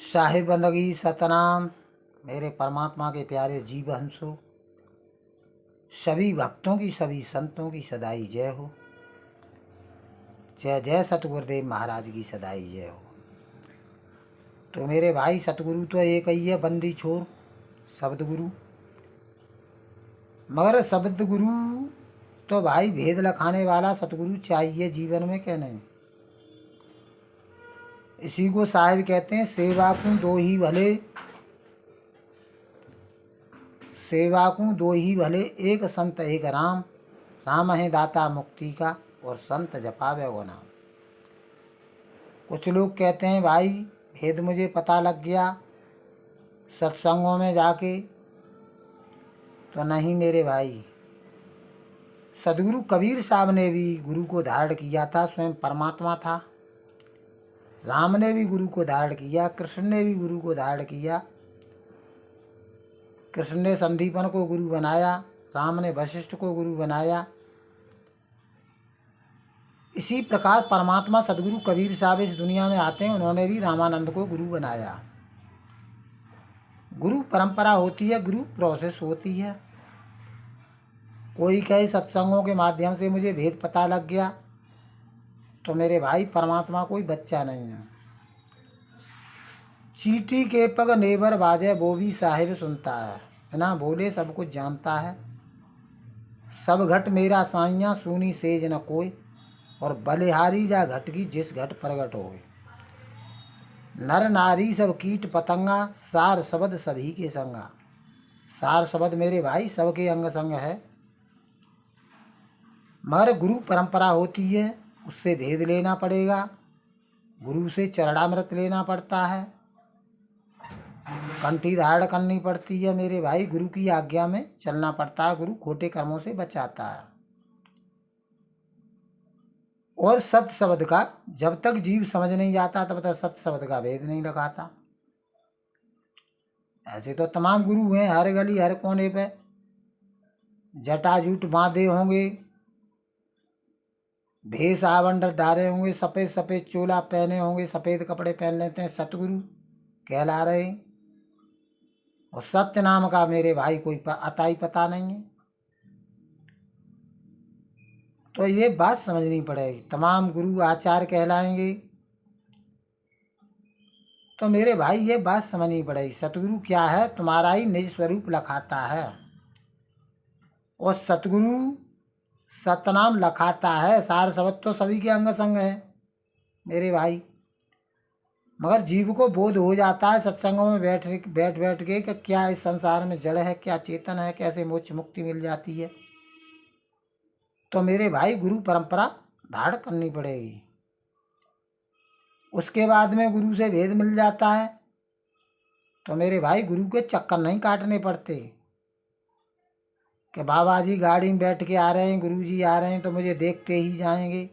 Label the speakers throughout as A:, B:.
A: साहिब बंदगी सतनाम। मेरे परमात्मा के प्यारे जीव हंसो, सभी भक्तों की सभी संतों की सदाई जय हो। जय जय सतगुरुदेव महाराज की सदाई जय हो। तो मेरे भाई सतगुरु तो एक ही है, बंदी छोर शब्द गुरु। मगर शब्द गुरु तो भाई भेद लखाने वाला सतगुरु चाहिए जीवन में, क्या नहीं। इसी को साहिब कहते हैं, सेवा को दो ही भले, सेवा को दो ही भले, एक संत एक राम। राम है दाता मुक्ति का, और संत जपावे वो नाम। कुछ लोग कहते हैं भाई भेद मुझे पता लग गया सत्संगों में जाके, तो नहीं मेरे भाई। सदगुरु कबीर साहब ने भी गुरु को धारण किया था, स्वयं परमात्मा था। राम ने भी गुरु को धारण किया, कृष्ण ने भी गुरु को धारण किया। कृष्ण ने संदीपन को गुरु बनाया, राम ने वशिष्ठ को गुरु बनाया। इसी प्रकार परमात्मा सदगुरु कबीर साहब इस दुनिया में आते हैं, उन्होंने भी रामानंद को गुरु बनाया। गुरु परंपरा होती है, गुरु प्रोसेस होती है। कोई कहे सत्संगों के माध्यम से मुझे भेद पता लग गया, तो मेरे भाई परमात्मा कोई बच्चा नहीं है। चींटी के पग नेबर बाजे, वो भी साहिब सुनता है। बिना बोले सब कुछ जानता है। सब घट मेरा साइयाँ, सुनी सेज न कोई। और बलिहारी जा घट की, जिस घट प्रगट होए। नर नारी सब कीट पतंगा, सार शब्द सभी के संगा। सार शब्द मेरे भाई सबके अंग संग है। मगर गुरु परंपरा होती है, उससे भेद लेना पड़ेगा। गुरु से चरणामृत लेना पड़ता है, कंठी धारण करनी पड़ती है मेरे भाई। गुरु की आज्ञा में चलना पड़ता है, गुरु खोटे कर्मों से बचाता है। और सत शब्द का जब तक जीव समझ नहीं जाता, तब तक सत शब्द का भेद नहीं लगाता। ऐसे तो तमाम गुरु हैं, हर गली हर कोने पे जटाजूट बांधे होंगे, भेष आवंडर डाले होंगे, सफ़ेद सफ़ेद चोला पहने होंगे, सफ़ेद कपड़े पहन लेते हैं, सतगुरु कहला रहे। और सत्य नाम का मेरे भाई कोई अता ही पता नहीं है। तो ये बात समझनी पड़ेगी। तमाम गुरु आचार्य कहलाएंगे, तो मेरे भाई ये बात समझनी पड़ेगी। सतगुरु क्या है, तुम्हारा ही निज स्वरूप लखाता है। और सतगुरु सतनाम लखाता है। सार शब्द तो सभी के अंग संग है मेरे भाई। मगर जीव को बोध हो जाता है सत्संगों में बैठ बैठ के कि क्या इस संसार में जड़ है, क्या चेतन है, कैसे मोक्ष मुक्ति मिल जाती है। तो मेरे भाई गुरु परंपरा धारण करनी पड़ेगी। उसके बाद में गुरु से भेद मिल जाता है, तो मेरे भाई गुरु के चक्कर नहीं काटने पड़ते कि बाबा जी गाड़ी में बैठ के आ रहे हैं, गुरु जी आ रहे हैं तो मुझे देखते ही जाएंगे,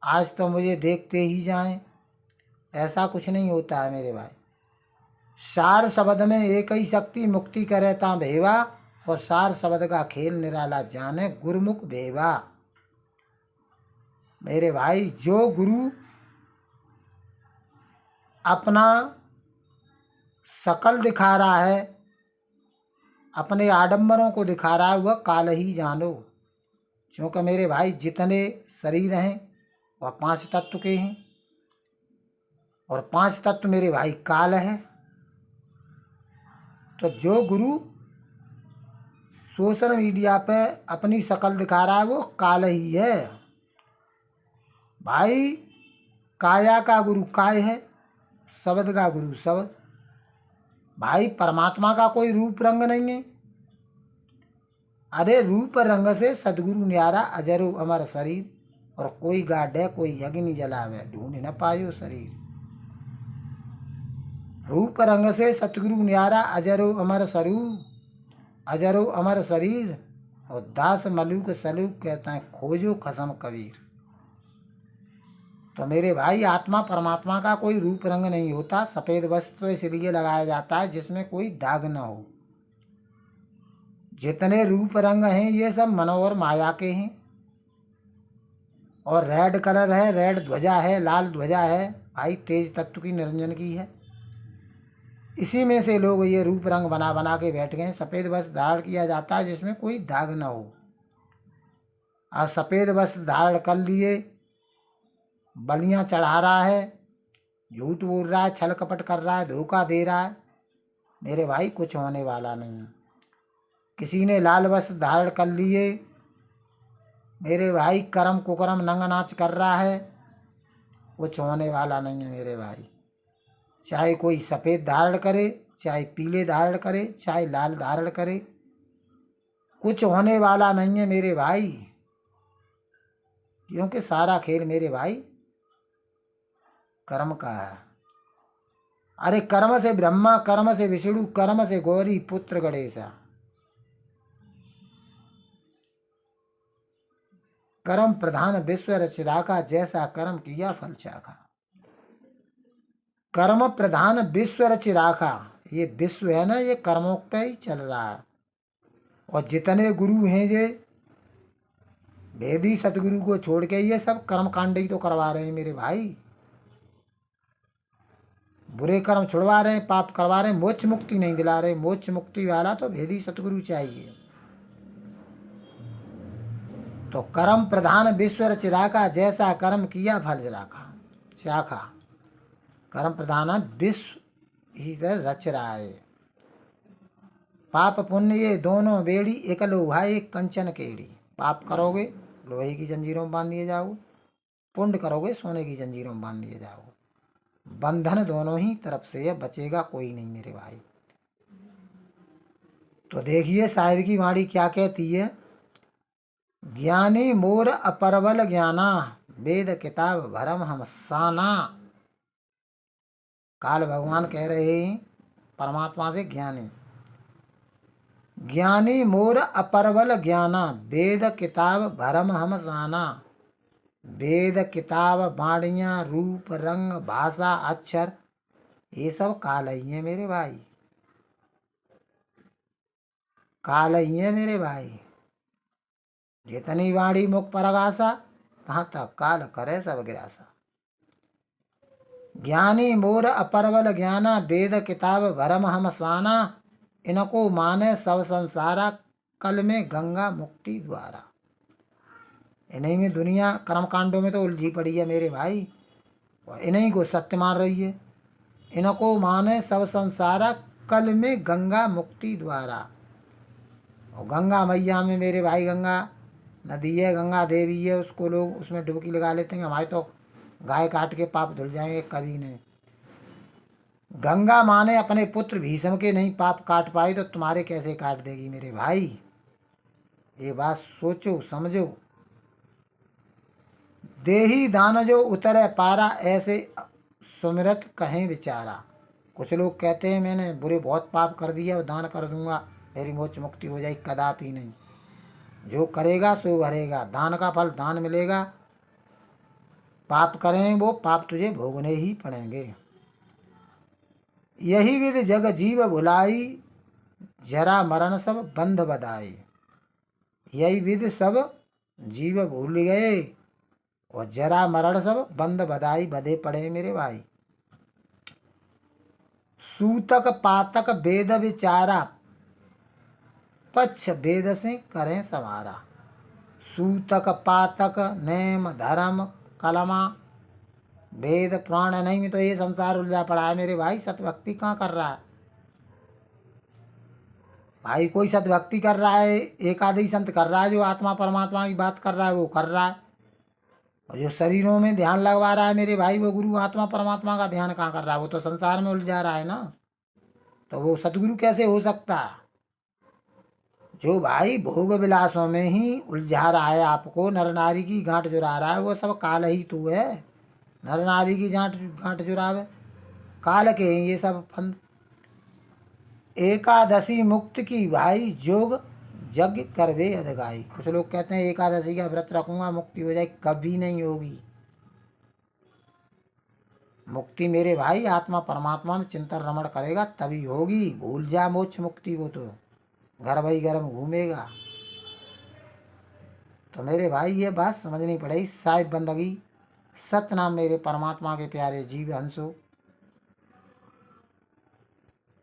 A: आज तो मुझे देखते ही जाएं। ऐसा कुछ नहीं होता है मेरे भाई। सार शब्द में एक ही शक्ति, मुक्ति करे ता भेवा। और सार शब्द का खेल निराला जाने, गुरुमुख भेवा। मेरे भाई जो गुरु अपना शकल दिखा रहा है, अपने आडंबरों को दिखा रहा है, वह काल ही जानो। क्योंकि मेरे भाई जितने शरीर हैं वह 5 तत्व के हैं, और 5 तत्व मेरे भाई काल है। तो जो गुरु सोशल मीडिया पे अपनी शकल दिखा रहा है वो काल ही है भाई। काया का गुरु काय है, शब्द का गुरु शब्द। भाई परमात्मा का कोई रूप रंग नहीं है। अरे रूप रंग से सदगुरु न्यारा, अजरो अमर शरीर। और कोई गाढ़े कोई अग्नि जलावे, ढूंढ न पायो शरीर। रूप रंग से सतगुरु न्यारा, अजरो अमर स्वरूप, अजरो अमर शरीर। और दास मलूक सलूक कहते हैं, खोजो खसम कबीर। तो मेरे भाई आत्मा परमात्मा का कोई रूप रंग नहीं होता। सफ़ेद वस्त्र तो इसलिए लगाया जाता है जिसमें कोई दाग न हो। जितने रूप रंग हैं ये सब मनो और माया के हैं। और रेड कलर है, रेड ध्वजा है, लाल ध्वजा है भाई, तेज तत्व की निरंजन की है। इसी में से लोग ये रूप रंग बना बना के बैठ गए। सफ़ेद वस्त्र धारण किया जाता है जिसमें कोई दाग न हो। और सफ़ेद वस्त्र धारण कर लिए बलियां चढ़ा रहा है, झूठ बोल रहा है, छल कपट कर रहा है, धोखा दे रहा है, मेरे भाई कुछ होने वाला नहीं है। किसी ने लाल वस्त्र धारण कर लिए, मेरे भाई कर्म कुकर्म नंग नाच कर रहा है, कुछ होने वाला नहीं है मेरे भाई। चाहे कोई सफ़ेद धारण करे, चाहे पीले धारण करे, चाहे लाल धारण करे, कुछ होने वाला नहीं है मेरे भाई। क्योंकि सारा खेल मेरे भाई कर्म का है। अरे कर्म से ब्रह्मा, कर्म से विष्णु, कर्म से गौरी पुत्र गणेशा। कर्म प्रधान विश्व रचराका, जैसा कर्म किया फल चाखा। कर्म प्रधान विश्व रचराका, ये विश्व है ना, ये कर्मों पे ही चल रहा है। और जितने गुरु हैं ये वेदी सतगुरु को छोड़ के ये सब कर्म कांड ही तो करवा रहे हैं मेरे भाई। बुरे कर्म छुड़वा रहे हैं, पाप करवा रहे हैं, मोक्ष मुक्ति नहीं दिला रहे। मोक्ष मुक्ति वाला तो वेदी सतगुरु चाहिए। तो कर्म प्रधान विश्व रचराका, जैसा कर्म किया फल राखा चाखा। कर्म प्रधान विश्व ही रच रहा है। पाप पुण्य ये दोनों बेड़ी, एक लोहा एक कंचन केड़ी। पाप करोगे लोहे की जंजीरों में बांध दिए जाओगे, पुण्य करोगे सोने की जंजीरों में बांध दिए जाओगे। बंधन दोनों ही तरफ से है, बचेगा कोई नहीं मेरे भाई। तो देखिए साहिब की वाणी क्या कहती है। ज्ञानी मोर अपरवल ज्ञाना, वेद किताब भरम हम साना। काल भगवान कह रहे हैं परमात्मा से, ज्ञानी ज्ञानी मोर अपरवल ज्ञाना, वेद किताब भरम हम साना। वेद किताब वाणियाँ रूप रंग भाषा अक्षर ये सब काल ही है मेरे भाई, काल ही है मेरे भाई। जितनी वाणी मुख परगासा, तहाँ तक काल करे सब गिरासा। ज्ञानी मोर अपरवल ज्ञाना, वेद किताब भरम हम साना। इनको माने सब संसारा, कल में गंगा मुक्ति द्वारा। इन्हीं में दुनिया कर्म कांडों में तो उलझी पड़ी है मेरे भाई, और इन्हीं को सत्य मान रही है। इनको माने सब संसारा, कल में गंगा मुक्ति द्वारा। और गंगा मैया में मेरे भाई, गंगा नदी है, गंगा देवी है, उसको लोग उसमें डुबकी लगा लेते हैं। हमारे तो गाय काट के पाप धुल जाएंगे, कभी नहीं। गंगा माने अपने पुत्र भीष्म के नहीं पाप काट पाई, तो तुम्हारे कैसे काट देगी मेरे भाई। ये बात सोचो समझो। देही दान जो उतरे पारा, ऐसे सुमिरत कहें विचारा। कुछ लोग कहते हैं मैंने बुरे बहुत पाप कर दिया, दान कर दूंगा मेरी मोक्ष मुक्ति हो जाएगी। कदापि नहीं। जो करेगा सो भरेगा, दान का फल दान मिलेगा। पाप करें वो पाप तुझे भोगने ही पड़ेंगे। यही विधि जग जीव भुलाई, जरा मरण सब बंध बधाई। यही विधि सब जीव भूल गए, और जरा मरण सब बंद बधाई बधे पड़े मेरे भाई। सूतक पातक वेद विचारा, पक्ष वेद से करें समारा। सूतक पातक नेम धर्म कलमा, वेद पुराण नहीं तो ये संसार उलझा पड़ा है मेरे भाई। सतभक्ति कहाँ कर रहा है भाई? कोई सतभक्ति कर रहा है, एक आधे संत कर रहा है जो आत्मा परमात्मा की बात कर रहा है, वो कर रहा है। और जो शरीरों में ध्यान लगवा रहा है मेरे भाई, वो गुरु आत्मा परमात्मा का ध्यान कहाँ कर रहा है? वो तो संसार में उलझा रहा है ना। तो वो सतगुरु कैसे हो सकता? जो भाई भोग विलासों में ही उलझा रहा है आपको, नर नारी की गांठ जुड़ा रहा है, वो सब काल ही तो है। नर नारी की गांठ जुड़ावे काल के हैं ये सब फंद। एकादशी मुक्त की भाई, जोग यज्ञ करवे अधगाई। कुछ लोग कहते हैं एकादशी का व्रत रखूंगा मुक्ति हो जाए, कभी नहीं होगी मुक्ति मेरे भाई। आत्मा परमात्मा में चिंतन रमण करेगा तभी होगी। भूल जा मोक्ष मुक्ति को तो घर भाई घर में घूमेगा। तो मेरे भाई ये बात समझनी पड़ेगी। साहिब बंदगी सतनाम मेरे परमात्मा के प्यारे जीव हंसो।